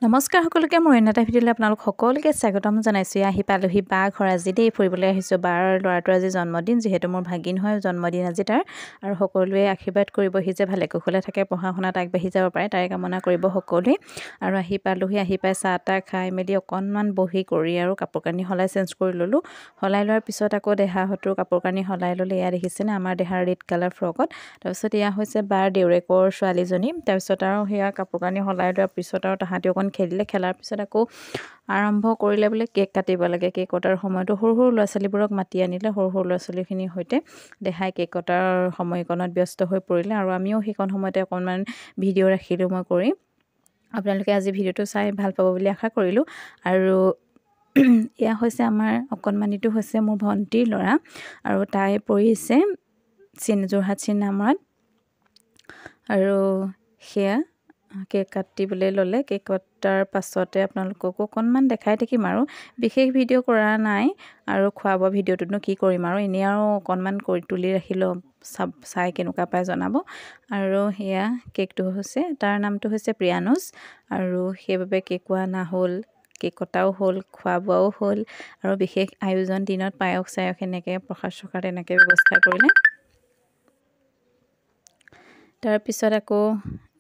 নমস্কাৰ সকলোকে মোৰ অন্য এটা ভিডিঅ'লৈ আপোনালোক সকলোকে স্বাগতম জনাইছোঁ। আহি পালোহি বা ঘৰ আজি দেই ফুৰিবলৈ আহিছোঁ। বাৰ ল'ৰাটোৰ আজি জন্মদিন, যিহেতু মোৰ ভাগিন হয়, জন্মদিন আজি তাৰ। আৰু সকলোৱে আশীৰ্বাদ কৰিবহি যে ভালে কুশলে থাকে, পঢ়া শুনাত আগবাঢ়ি যাব পাৰে, তাৰে কামনা কৰিব সকলোৱে। আৰু আহি পালোহি, আহি পাই চাহ তাহ খাই মেলি অকণমান বহি কৰি আৰু কাপোৰ কানি সলাই চেঞ্জ কৰি ল'লোঁ। সলাই লোৱাৰ পিছত আকৌ দেহাহঁতৰ কাপোৰ কানি সলাই ল'লে। এয়া দেখিছেনে আমাৰ দেহাৰ ৰেড কালাৰ ফ্ৰকত। তাৰপিছত এয়া হৈছে বাৰ দেউৰেকৰ ছোৱালীজনী। তাৰপিছত আৰু সেয়া কাপোৰ কানি সলাই লোৱাৰ পিছত আৰু তাহাঁতি অকণ খেলিলে। খেলাৰ পিছত আকৌ আৰম্ভ কৰিলে বোলে কেক কাটিব লাগে। কেক কটাৰ সময়তো সৰু সৰু ল'ৰা ছোৱালীবোৰক মাতি আনিলে। সৰু সৰু ল'ৰা ছোৱালীখিনিৰ সৈতে দেখাই কেক কটাৰ সময়কণত ব্যস্ত হৈ পৰিলে। আৰু আমিও সেইকণ সময়তে অকণমান ভিডিঅ' ৰাখিলোঁ মই কৰি। আপোনালোকে আজি ভিডিঅ'টো চাই ভাল পাব বুলি আশা কৰিলোঁ। আৰু এয়া হৈছে আমাৰ অকণমানিটো হৈছে মোৰ ভণ্টিৰ ল'ৰা, আৰু তাই পৰিছে যোৰহাট চিনামৰাত। আৰু সেয়া কেক কাটিবলৈ ল'লে। কেক কটাৰ পাছতে আপোনালোককো অকণমান দেখাই থাকিম আৰু বিশেষ ভিডিঅ' কৰা নাই। আৰু খোৱা বোৱা ভিডিঅ'টোনো কি কৰিম আৰু এনেই আৰু অকণমান কৰি তুলি ৰাখিলোঁ, চাই কেনেকুৱা পাই জনাব। আৰু সেয়া কেকটো হৈছে, তাৰ নামটো হৈছে প্ৰিয়ানুজ। আৰু সেইবাবে কেকো অনা হ'ল, কেক কটাও হ'ল, খোৱা বোৱাও হ'ল। আৰু বিশেষ আয়োজন দিনত পায়স চায়স এনেকৈ প্ৰসাদ চসাদ এনেকৈ ব্যৱস্থা কৰিলে। তাৰপিছত আকৌ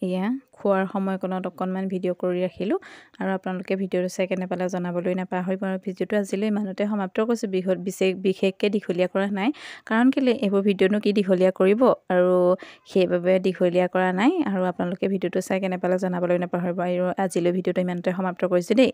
এয়া খোৱাৰ সময়কণত অকণমান ভিডিঅ' কৰি ৰাখিলোঁ। আৰু আপোনালোকে ভিডিঅ'টো চাই কেনে পালে জনাবলৈ নাপাহৰিব। আৰু ভিডিঅ'টো আজিলৈ ইমানতে সমাপ্ত কৰিছোঁ। বিশেষকৈ দীঘলীয়া কৰা নাই, কাৰণ কেলৈ এইবোৰ ভিডিঅ'নো কি দীঘলীয়া কৰিব, আৰু সেইবাবে দীঘলীয়া কৰা নাই। আৰু আপোনালোকে ভিডিঅ'টো চাই কেনে পালে জনাবলৈ নাপাহৰিব। আৰু আজিলৈ ভিডিঅ'টো ইমানতে সমাপ্ত কৰিছোঁ দেই।